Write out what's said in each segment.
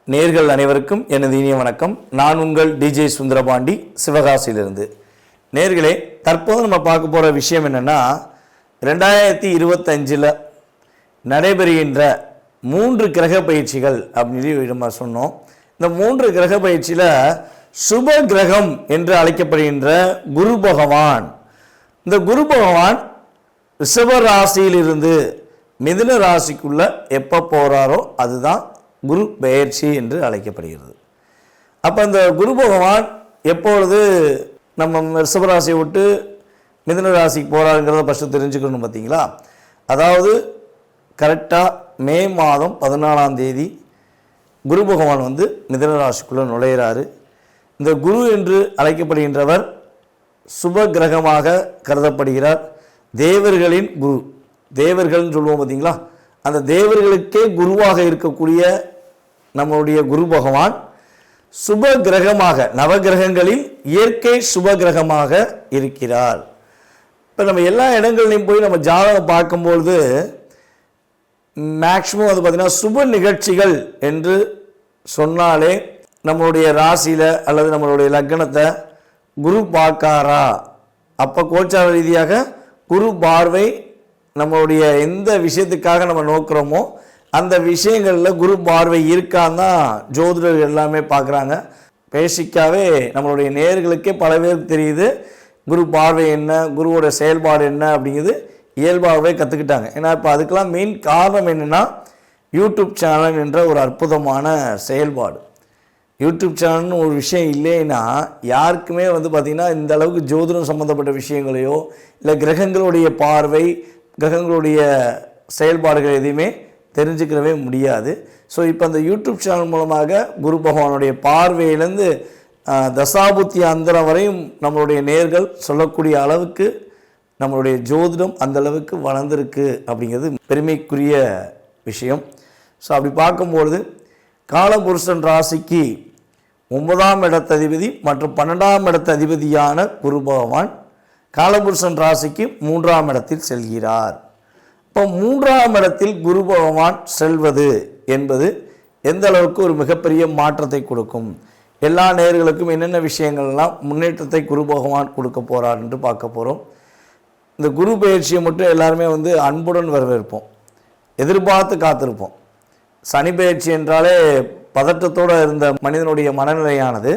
நேர்கள் அனைவருக்கும் எனது இனிய வணக்கம். நான் உங்கள் டிஜே சுந்தரபாண்டி, சிவகாசியிலிருந்து. நேர்களே, தற்போது நம்ம பார்க்க போகிற விஷயம் என்னென்னா, 2025 நடைபெறுகின்ற 3 கிரக பயிற்சிகள் அப்படின்னு நம்ம சொன்னோம். இந்த 3 கிரக பயிற்சியில் சுப கிரகம் என்று அழைக்கப்படுகின்ற குரு பகவான், இந்த குரு பகவான் ரிஷப ராசியிலிருந்து மிதுன ராசிக்குள்ள எப்போ போகிறாரோ அதுதான் குரு பெயர்ச்சி என்று அழைக்கப்படுகிறது. அப்போ இந்த குரு பகவான் எப்பொழுது நம்ம ரிஷபராசியை விட்டு மிதுன ராசிக்கு போகிறாருங்கிறத ஃபஸ்ட்டு தெரிஞ்சுக்கணும். பார்த்தீங்களா? அதாவது கரெக்டாக மே மாதம் 14ஆம் தேதி குரு பகவான் மிதுன ராசிக்குள்ளே நுழையிறாரு. இந்த குரு என்று அழைக்கப்படுகின்றவர் சுப கிரகமாக கருதப்படுகிறார். தேவர்களின் குரு, தேவர்கள்னு சொல்லுவோம் பார்த்தீங்களா, அந்த தேவர்களுக்கே குருவாக இருக்கக்கூடிய நம்மளுடைய குரு பகவான் சுப கிரகமாக, நவகிரகங்களில் இயற்கை சுப கிரகமாக இருக்கிறார். இப்போ நம்ம எல்லா இடங்கள்லையும் போய் நம்ம ஜாதகம் பார்க்கும்பொழுது மேக்சிமம் பார்த்திங்கன்னா சுப நிகழ்ச்சிகள் என்று சொன்னாலே நம்மளுடைய ராசியில் அல்லது நம்மளுடைய லக்னத்தை குரு பார்க்காரா, அப்போ கோச்சார ரீதியாக குரு பார்வை நம்மளுடைய எந்த விஷயத்துக்காக நம்ம நோக்கிறோமோ அந்த விஷயங்களில் குரு பார்வை இருக்கான்னு தான் ஜோதிடர்கள் எல்லாமே பார்க்குறாங்க. பேசிக்காகவே நம்மளுடைய நேயர்களுக்கே பல பேருக்கு தெரியுது குரு பார்வை என்ன, குருவோட செயல்பாடு என்ன அப்படிங்கிறது இயல்பாகவே கற்றுக்கிட்டாங்க. ஏன்னா இப்போ அதுக்கெல்லாம் மெயின் காரணம் என்னென்னா, யூடியூப் சேனல் என்ற ஒரு அற்புதமான செயல்பாடு. யூடியூப் சேனல்னு ஒரு விஷயம் இல்லைன்னா யாருக்குமே பார்த்திங்கன்னா இந்த அளவுக்கு ஜோதிடம் சம்மந்தப்பட்ட விஷயங்களையோ இல்லை கிரகங்களுடைய பார்வை, கிரகங்களுடைய செயல்பாடுகள் எதையுமே தெரிஞ்சுக்கிறவே முடியாது. ஸோ இப்போ அந்த யூடியூப் சேனல் மூலமாக குரு பகவானுடைய பார்வையிலேருந்து தசாபுத்தி அந்தரம் வரையும் நம்மளுடைய நேர்கள் சொல்லக்கூடிய அளவுக்கு நம்மளுடைய ஜோதிடம் அந்தளவுக்கு வளர்ந்துருக்கு அப்படிங்கிறது பெருமைக்குரிய விஷயம். ஸோ அப்படி பார்க்கும்பொழுது காலபுருஷன் ராசிக்கு 9ஆம் இடத்ததிபதி மற்றும் 12ஆம் இடத்ததிபதியான குரு பகவான் காலபுருஷன் ராசிக்கு 3ஆம் இடத்தில் செல்கிறார். இப்போ 3ஆம் இடத்தில் குரு பகவான் செல்வது என்பது எந்த அளவுக்கு ஒரு மிகப்பெரிய மாற்றத்தை கொடுக்கும், எல்லா நேயர்களுக்கும் என்னென்ன விஷயங்கள்லாம் முன்னேற்றத்தை குரு பகவான் கொடுக்க போகிறார் என்று பார்க்க போகிறோம். இந்த குரு பயிற்சியை மட்டும் எல்லாருமே அன்புடன் வரவேற்போம், எதிர்பார்த்து காத்திருப்போம். சனி பயிற்சி என்றாலே பதட்டத்தோடு இருந்த மனிதனுடைய மனநிலையானது,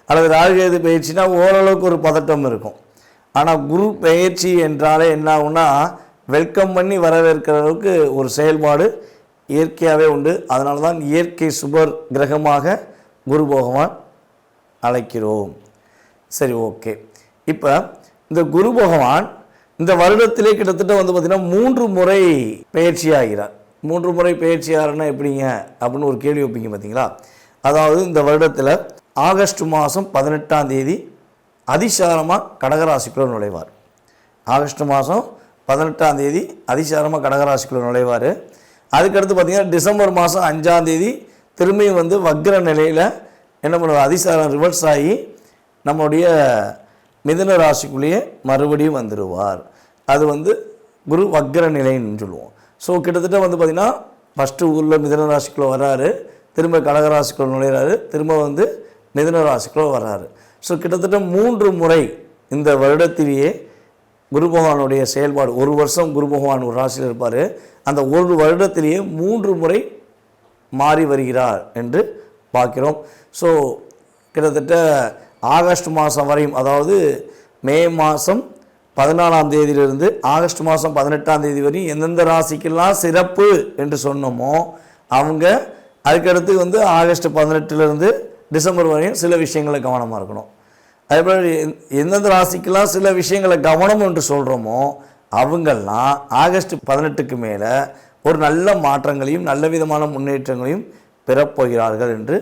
அல்லது ராகுகேது பயிற்சினா ஓரளவுக்கு ஒரு பதட்டம் இருக்கும். ஆனால் குரு பயிற்சி என்றாலே என்ன ஆகும்னா, வெல்கம் பண்ணி வரவேற்கிற அளவுக்கு ஒரு செயல்பாடு இயற்கையாகவே உண்டு. அதனால தான் இயற்கை சுபர் கிரகமாக குரு பகவான் அழைக்கிறோம். சரி, ஓகே. இப்போ இந்த குரு பகவான் இந்த வருடத்திலே கிட்டத்தட்ட பார்த்திங்கன்னா 3 முறை பயிற்சி ஆகிறார். 3 முறை பயிற்சி ஆகிறன்னா எப்படிங்க அப்படின்னு ஒரு கேள்வி வைப்பீங்க பார்த்தீங்களா. அதாவது இந்த வருடத்தில் ஆகஸ்ட் மாதம் 18ஆம் தேதி அதிசாரமாக கடகராசிக்குள்ளே நுழைவார். ஆகஸ்ட் மாதம் 18ஆம் தேதி அதிசாரமாக கடகராசிக்குள்ளே நுழைவார். அதுக்கடுத்து பார்த்திங்கன்னா டிசம்பர் மாதம் 5ஆம் தேதி திரும்பியும் வக்ர நிலையில் என்ன பண்ணுவார், அதிசாரம் ரிவர்ஸ் ஆகி நம்மளுடைய மிதுன ராசிக்குள்ளேயே மறுபடியும் வந்துடுவார். அது குரு வக்ர நிலைன்னு சொல்லுவோம். ஸோ கிட்டத்தட்ட பார்த்திங்கன்னா ஃபஸ்ட்டு ஊரில் மிதுன ராசிக்குள்ளே வர்றாரு, திரும்ப கடகராசிக்குள்ளே நுழைகிறாரு, திரும்ப மிதுன ராசிக்குள்ளே வர்றாரு. ஸோ கிட்டத்தட்ட 3 முறை இந்த வருடத்திலேயே குரு பகவானுடைய செயல்பாடு. ஒரு வருஷம் குரு பகவான் ஒரு ராசியில் இருப்பார், அந்த ஒரு வருடத்திலேயே 3 முறை மாறி வருகிறார் என்று பார்க்கிறோம். ஸோ கிட்டத்தட்ட ஆகஸ்ட் மாதம் வரையும், அதாவது மே மாதம் 14ஆம் தேதியிலிருந்து ஆகஸ்ட் மாதம் 18ஆம் தேதி வரையும் எந்தெந்த ராசிக்கெல்லாம் சிறப்பு என்று சொன்னோமோ அவங்க அதுக்கடுத்து ஆகஸ்ட் 18லேருந்து டிசம்பர் வரையும் சில விஷயங்களை கவனமாக இருக்கணும். அதேபோல் எந்தெந்த ராசிக்கெல்லாம் சில விஷயங்களை கவனம் என்று சொல்கிறோமோ அவங்கெல்லாம் ஆகஸ்ட் 18க்கு மேலே ஒரு நல்ல மாற்றங்களையும் நல்ல விதமான முன்னேற்றங்களையும் பெறப்போகிறார்கள் என்று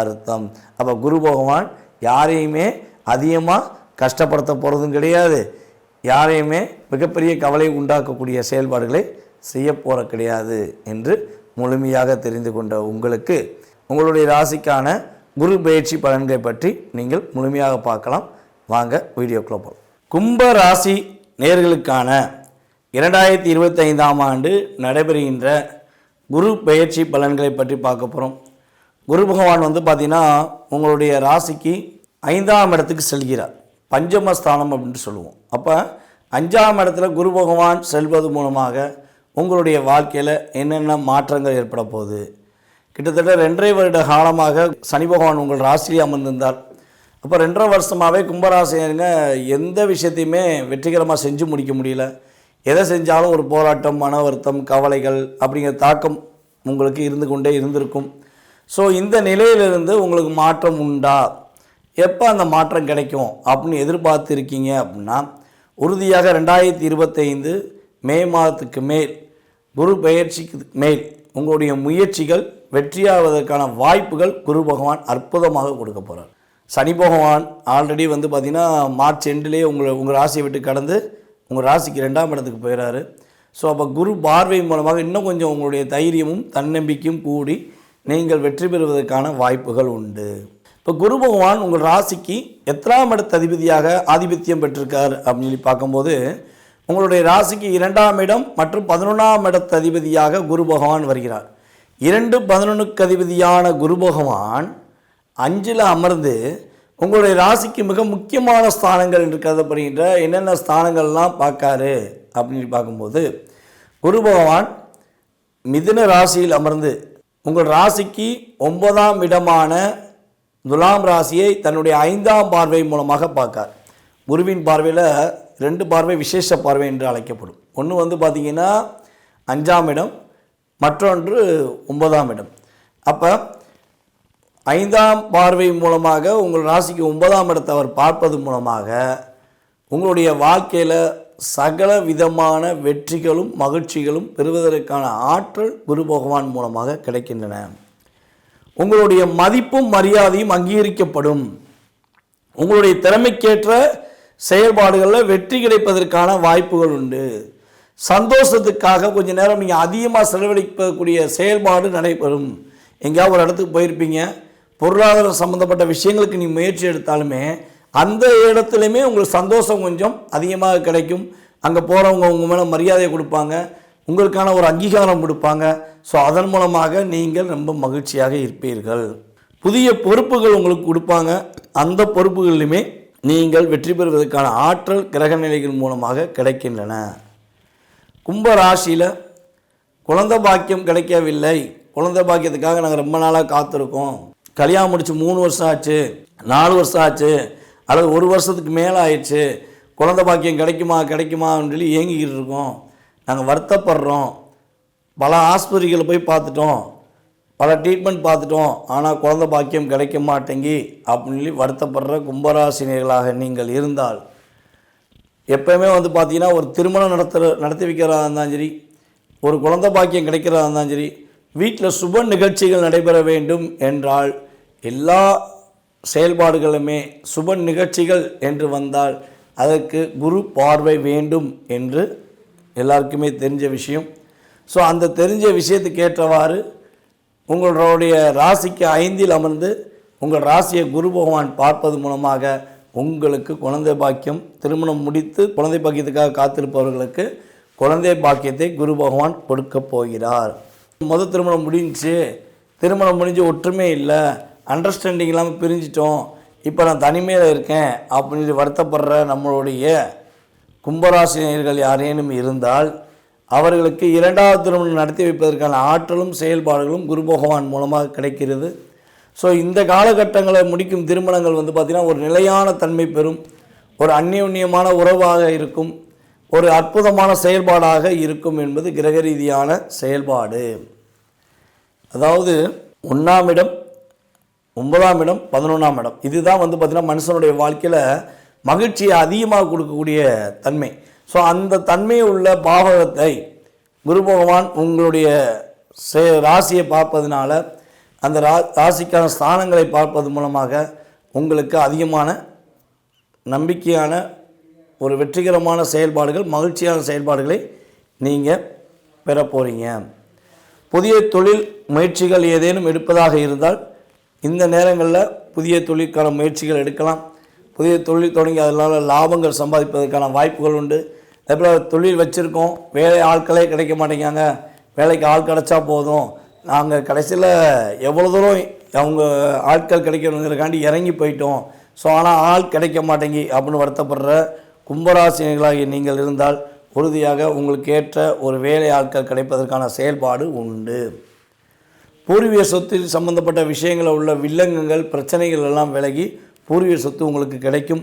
அர்த்தம். அப்போ குரு பகவான் யாரையுமே அதிகமாக கஷ்டப்படுத்த போகிறதும் கிடையாது, யாரையுமே மிகப்பெரிய கவலை உண்டாக்கக்கூடிய செயல்பாடுகளை செய்ய போகிற கிடையாது என்று முழுமையாக தெரிந்து கொண்ட உங்களுக்கு உங்களுடைய ராசிக்கான குரு பயிற்சி பலன்களை பற்றி நீங்கள் முழுமையாக பார்க்கலாம். வாங்க வீடியோக்குள்ள போகலாம். கும்ப ராசி நேயர்களுக்கான 2025ஆம் ஆண்டு நடைபெறுகின்ற குரு பெயர்ச்சி பலன்களை பற்றி பார்க்க போகிறோம். குரு பகவான் வந்து பார்த்திங்கன்னா உங்களுடைய ராசிக்கு 5ஆம் இடத்துக்கு செல்கிறார். பஞ்சமஸ்தானம் அப்படின்ட்டு சொல்லுவோம். அப்போ 5ஆம் இடத்துல குரு பகவான் செல்வது மூலமாக உங்களுடைய வாழ்க்கையில் என்னென்ன மாற்றங்கள் ஏற்பட போகுது. கிட்டத்தட்ட 2.5 வருட காலமாக சனி பகவான் உங்கள் ராசியிலே அமர்ந்திருந்தார். அப்போ 2.5 வருஷமாகவே கும்பராசினருங்க எந்த விஷயத்தையுமே வெற்றிகரமாக செஞ்சு முடிக்க முடியல. எதை செஞ்சாலும் ஒரு போராட்டம், மன வருத்தம், கவலைகள் அப்படிங்கிற தாக்கம் உங்களுக்கு இருந்து கொண்டே இருந்திருக்கும். ஸோ இந்த நிலையிலிருந்து உங்களுக்கு மாற்றம் உண்டா, எப்போ அந்த மாற்றம் கிடைக்கும் அப்படின்னு எதிர்பார்த்துருக்கீங்க அப்படின்னா, உறுதியாக 2025 மே மாதத்துக்கு மேல் குரு பெயர்ச்சிக்கு மேல் உங்களுடைய முயற்சிகள் வெற்றியாவதற்கான வாய்ப்புகள் குரு பகவான் அற்புதமாக கொடுக்க போகிறார். சனி பகவான் ஆல்ரெடி வந்து பார்த்திங்கன்னா மார்ச் எண்டிலே உங்கள் ராசியை விட்டு கடந்து உங்கள் ராசிக்கு 2ஆம் இடத்துக்கு போயிடறாரு. ஸோ அப்போ குரு பார்வை மூலமாக இன்னும் கொஞ்சம் உங்களுடைய தைரியமும் தன்னம்பிக்கையும் கூடி நீங்கள் வெற்றி பெறுவதற்கான வாய்ப்புகள் உண்டு. இப்போ குரு பகவான் உங்கள் ராசிக்கு எத்தனாம் இடத்து அதிபதியாக ஆதிபத்தியம் பெற்றிருக்கார் அப்படின்னு சொல்லி பார்க்கும்போது, உங்களுடைய ராசிக்கு 2ஆம் இடம் மற்றும் 11ஆம் இடத்து அதிபதியாக குரு பகவான் வருகிறார். 2, 11க்கு அதிபதியான குரு பகவான் 5ல் அமர்ந்து உங்களுடைய ராசிக்கு மிக முக்கியமான ஸ்தானங்கள் என்று கருதப்படுகின்ற என்னென்ன ஸ்தானங்கள்லாம் பார்க்காரு அப்படின்னு பார்க்கும்போது, குரு பகவான் மிதுன ராசியில் அமர்ந்து உங்கள் ராசிக்கு 9ஆம் இடமான துலாம் ராசியை தன்னுடைய 5ஆம் பார்வை மூலமாக பார்க்கார். குருவின் பார்வையில் 2 பார்வை விசேஷ பார்வை என்று அழைக்கப்படும். ஒன்று வந்து பார்த்திங்கன்னா 5ஆம் இடம், மற்றொன்று 9ஆம் இடம். அப்போ 5ஆம் பார்வை மூலமாக உங்கள் ராசிக்கு 9ஆம் இடத்தை அவர் பார்ப்பது மூலமாக உங்களுடைய வாழ்க்கையில் சகல விதமான வெற்றிகளும் மகிழ்ச்சிகளும் பெறுவதற்கான ஆற்றல் குரு பகவான் மூலமாக கிடைக்கின்றன. உங்களுடைய மதிப்பும் மரியாதையும் அங்கீகரிக்கப்படும். உங்களுடைய திறமைக்கேற்ற செயல்பாடுகளில் வெற்றி கிடைப்பதற்கான வாய்ப்புகள் உண்டு. சந்தோஷத்துக்காக கொஞ்ச நேரம் நீங்கள் அதிகமாக செலவழிக்கக்கூடிய செயல்பாடு நடைபெறும். எங்கேயாவது ஒரு இடத்துக்கு போயிருப்பீங்க, பொருளாதாரம் சம்மந்தப்பட்ட விஷயங்களுக்கு நீங்கள் முயற்சி எடுத்தாலுமே அந்த இடத்துலையுமே உங்களுக்கு சந்தோஷம் கொஞ்சம் அதிகமாக கிடைக்கும். அங்கே போகிறவங்க உங்கள் மேலே மரியாதையை கொடுப்பாங்க, உங்களுக்கான ஒரு அங்கீகாரம் கொடுப்பாங்க. ஸோ அதன் மூலமாக நீங்கள் ரொம்ப மகிழ்ச்சியாக இருப்பீர்கள். புதிய பொறுப்புகள் உங்களுக்கு கொடுப்பாங்க. அந்த பொறுப்புகளிலுமே நீங்கள் வெற்றி பெறுவதற்கான ஆற்றல் கிரக நிலைகள் மூலமாக கிடைக்கின்றன. கும்ப ராசியில் குழந்தை பாக்கியம் கிடைக்கவில்லை, குழந்தை பாக்கியத்துக்காக நாங்கள் ரொம்ப நாளாக காத்திருக்கோம், கல்யாணம் முடிச்சு 3 வருஷம் ஆச்சு, 4 வருஷம் ஆச்சு, அல்லது 1 வருஷத்துக்கு மேலே ஆயிடுச்சு, குழந்தை பாக்கியம் கிடைக்குமான்னு சொல்லி ஏங்கிக்கிட்டு இருக்கோம், நாங்கள் வருத்தப்படுறோம், பல ஆஸ்பத்திரிகளை போய் பார்த்துட்டோம், பல ட்ரீட்மெண்ட் பார்த்துட்டோம், ஆனால் குழந்தை பாக்கியம் கிடைக்க மாட்டேங்கி அப்படின்னு சொல்லி வருத்தப்படுற கும்பராசினியர்களாக நீங்கள் இருந்தால், எப்போயுமே வந்து பார்த்தீங்கன்னா ஒரு திருமணம் நடத்தி வைக்கிறதா இருந்தாலும் சரி, ஒரு குழந்தை பாக்கியம் கிடைக்கிறதா இருந்தாலும் சரி, வீட்டில் சுப நிகழ்ச்சிகள் நடைபெற வேண்டும் என்றால் எல்லா செயல்பாடுகளுமே சுப நிகழ்ச்சிகள் என்று வந்தால் அதற்கு குரு பார்வை வேண்டும் என்று எல்லாருக்குமே தெரிஞ்ச விஷயம். ஸோ அந்த தெரிஞ்ச விஷயத்துக்கு ஏற்றவாறு உங்களுடைய ராசிக்கு 5ல் அமர்ந்து உங்கள் ராசியை குரு பகவான் பார்ப்பது மூலமாக உங்களுக்கு குழந்தை பாக்கியம், திருமணம் முடித்து குழந்தை பாக்கியத்துக்காக காத்திருப்பவர்களுக்கு குழந்தை பாக்கியத்தை குரு பகவான் கொடுக்க போகிறார். திருமணம் முடிஞ்சு ஒற்றுமை இல்லை, அண்டர்ஸ்டாண்டிங் இல்லாமல் பிரிஞ்சிட்டோம், இப்போ நான் தனிமையில் இருக்கேன் அப்படின்னு வருத்தப்படுற நம்மளுடைய கும்பராசினியர்கள் யாரேனும் இருந்தால் அவர்களுக்கு 2வது திருமணம் நடத்தி வைப்பதற்கான ஆற்றலும் செயல்பாடுகளும் குரு பகவான் மூலமாக கிடைக்கிறது. ஸோ இந்த காலகட்டங்களில் முடிக்கும் திருமணங்கள் வந்து பார்த்திங்கன்னா ஒரு நிலையான தன்மை பெறும், ஒரு அந்யோன்யமான உறவாக இருக்கும், ஒரு அற்புதமான செயல்பாடாக இருக்கும் என்பது கிரக ரீதியான செயல்பாடு. அதாவது 1ஆம் இடம், 9ஆம் இடம், 11ஆம் இடம், இதுதான் வந்து பார்த்திங்கன்னா மனுஷனுடைய வாழ்க்கையில் மகிழ்ச்சியை அதிகமாக கொடுக்கக்கூடிய தன்மை. ஸோ அந்த தன்மை உள்ள பாவகத்தை குரு பகவான் உங்களுடைய ராசியை பார்ப்பதனால அந்த ராசிக்கான ஸ்தானங்களை பார்ப்பது மூலமாக உங்களுக்கு அதிகமான நம்பிக்கையான ஒரு வெற்றிகரமான செயல்பாடுகள், மகிழ்ச்சியான செயல்பாடுகளை நீங்கள் பெற போகிறீங்க. புதிய தொழில் முயற்சிகள் ஏதேனும் எடுப்பதாக இருந்தால் இந்த நேரங்களில் புதிய தொழிலுக்கான முயற்சிகள் எடுக்கலாம். புதிய தொழில் தொடங்கி அதனால் லாபங்கள் சம்பாதிப்பதற்கான வாய்ப்புகள் உண்டு. அதேபோல் தொழில் வச்சுருக்கோம், வேலை ஆட்களே கிடைக்க மாட்டேங்காங்க, வேலைக்கு ஆள் கிடச்சா போதும், நாங்கள் கடைசியில் எவ்வளோ தூரம் அவங்க ஆட்கள் கிடைக்கணுங்கிறக்காண்டி இறங்கி போயிட்டோம், ஸோ ஆனால் ஆள் கிடைக்க மாட்டேங்கி அப்படின்னு வருத்தப்படுற கும்பராசினிகளாகி நீங்கள் இருந்தால் உறுதியாக உங்களுக்கு ஏற்ற ஒரு வேலை ஆட்கள் கிடைப்பதற்கான செயல்பாடு உண்டு. பூர்வீக சொத்தில் சம்பந்தப்பட்ட விஷயங்களில் உள்ள வில்லங்கங்கள் பிரச்சனைகள் எல்லாம் விலகி பூர்வீக சொத்து உங்களுக்கு கிடைக்கும்.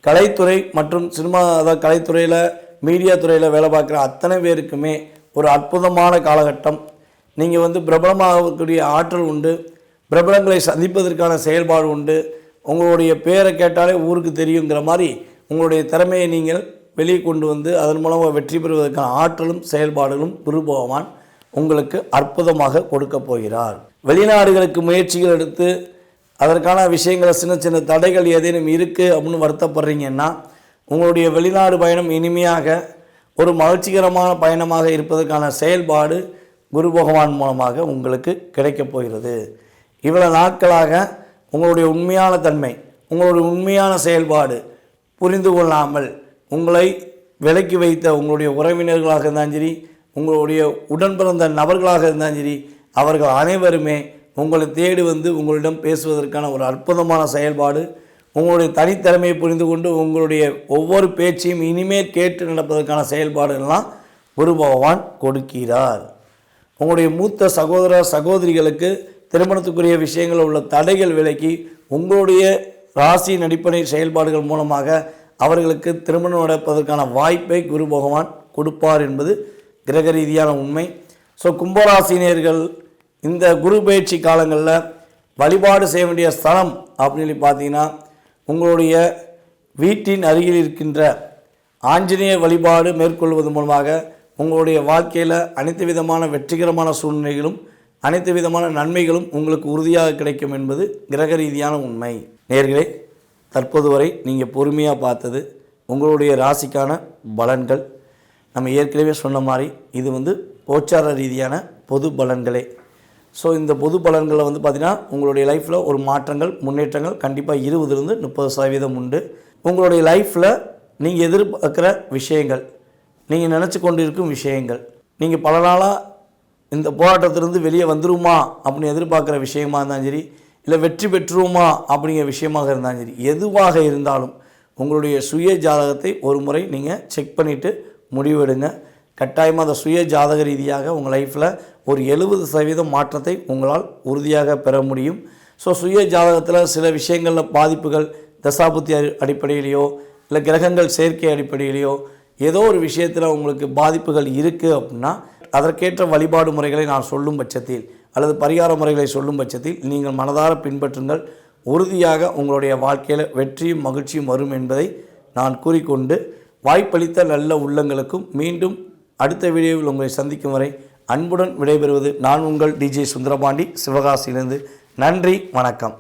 கலைத்துறை மற்றும் சினிமா, அதாவது கலைத்துறையில் மீடியா துறையில் வேலை பார்க்குற அத்தனை பேருக்குமே ஒரு அற்புதமான காலகட்டம். நீங்கள் பிரபலமாகக்கூடிய ஆற்றல் உண்டு, பிரபலங்களை சந்திப்பதற்கான செயல்பாடு உண்டு. உங்களுடைய பேரை கேட்டாலே ஊருக்கு தெரியுங்கிற மாதிரி உங்களுடைய திறமையை நீங்கள் வெளியே கொண்டு அதன் மூலமாக வெற்றி பெறுவதற்கான ஆற்றலும் செயல்பாடுகளும் குரு பகவான் உங்களுக்கு அற்புதமாக கொடுக்க போகிறார். வெளிநாடுகளுக்கு முயற்சிகள் எடுத்து அதற்கான விஷயங்களை சின்ன சின்ன தடைகள் ஏதேனும் இருக்குது அப்படின்னு வருத்தப்படுறீங்கன்னா உங்களுடைய வெளிநாடு பயணம் இனிமையாக ஒரு மகிழ்ச்சிகரமான பயணமாக இருப்பதற்கான செயல்பாடு குரு பகவான் மூலமாக உங்களுக்கு கிடைக்கப் போகிறது. இவ்வளவு நாட்களாக உங்களுடைய உண்மையான தன்மை, உங்களுடைய உண்மையான செயல்பாடு புரிந்து கொள்ளாமல் உங்களை விலக்கி வைத்த உங்களுடைய உறவினர்களாக இருந்தாலும் சரி, உங்களுடைய உடன் பிறந்த நபர்களாக இருந்தாலும் சரி, அவர்கள் அனைவருமே உங்களை தேடி உங்களிடம் பேசுவதற்கான ஒரு அற்புதமான செயல்பாடு, உங்களுடைய தனித்திறமையை புரிந்து கொண்டு உங்களுடைய ஒவ்வொரு பேச்சையும் இனிமேல் கேட்டு நடப்பதற்கான செயல்பாடுகள்லாம் குரு பகவான் கொடுக்கிறார். உங்களுடைய மூத்த சகோதர சகோதரிகளுக்கு திருமணத்துக்குரிய விஷயங்களில் உள்ள தடைகள் விலக்கி உங்களுடைய ராசியின் அடிப்படை செயல்பாடுகள் மூலமாக அவர்களுக்கு திருமணம் நடப்பதற்கான வாய்ப்பை குரு பகவான் கொடுப்பார் என்பது கிரக ரீதியான உண்மை. ஸோ கும்பராசினியர்கள் இந்த குரு பயிற்சி காலங்களில் வழிபாடு செய்ய வேண்டிய ஸ்தலம் அப்படின்னு பார்த்தீங்கன்னா உங்களுடைய வீட்டின் அருகில் இருக்கின்ற ஆஞ்சநேய வழிபாடு மேற்கொள்வது மூலமாக உங்களுடைய வாழ்க்கையில் அனைத்து விதமான வெற்றிகரமான சூழ்நிலைகளும் அனைத்து விதமான நன்மைகளும் உங்களுக்கு உறுதியாக கிடைக்கும் என்பது கிரக ரீதியான உண்மை. நேயர்களே, தற்போது வரை நீங்கள் பொறுமையாக பார்த்தது உங்களுடைய ராசிக்கான பலன்கள். நம்ம ஏற்கனவே சொன்ன மாதிரி இது கோச்சார ரீதியான பொது பலன்களே. ஸோ இந்த பொது பலன்களில் பார்த்திங்கன்னா உங்களுடைய லைஃப்பில் ஒரு மாற்றங்கள் முன்னேற்றங்கள் கண்டிப்பாக 20-30% உண்டு. உங்களுடைய லைஃப்பில் நீங்கள் எதிர்பார்க்குற விஷயங்கள், நீங்கள் நினச்சி கொண்டு இருக்கும் விஷயங்கள், நீங்கள் பல நாளாக இந்த போராட்டத்திலிருந்து வெளியே வந்துருமா அப்படின்னு எதிர்பார்க்குற விஷயமாக இருந்தாலும் சரி, இல்லை வெற்றி பெற்றுருமா அப்படிங்கிற விஷயமாக இருந்தாலும் சரி, எதுவாக இருந்தாலும் உங்களுடைய சுய ஜாதகத்தை ஒரு முறை நீங்கள் செக் பண்ணிவிட்டு முடிவெடுங்க. கட்டாயமாக அந்த சுய ஜாதக ரீதியாக உங்கள் லைஃப்பில் ஒரு 70% மாற்றத்தை உங்களால் உறுதியாக பெற முடியும். ஸோ சுய ஜாதகத்தில் சில விஷயங்களில் பாதிப்புகள் தசாபுத்தி அடிப்படையிலையோ இல்லை கிரகங்கள் சேர்க்கை அடிப்படையிலையோ ஏதோ ஒரு விஷயத்தில் உங்களுக்கு பாதிப்புகள் இருக்குது அப்படின்னா அதற்கேற்ற வழிபாடு முறைகளை நான் சொல்லும் பட்சத்தில் அல்லது பரிகார முறைகளை சொல்லும் பட்சத்தில் நீங்கள் மனதார பின்பற்றுங்கள். உறுதியாக உங்களுடைய வாழ்க்கையில் வெற்றியும் மகிழ்ச்சியும் வரும் என்பதை நான் கூறிக்கொண்டு வாய்ப்பளித்த நல்ல உள்ளங்களுக்கும் மீண்டும் அடுத்த வீடியோவில் உங்களை சந்திக்கும் வரை அன்புடன் விடைபெறுவது நான் உங்கள் டிஜே சுந்தரபாண்டி, சிவகாசியிலிருந்து. நன்றி, வணக்கம்.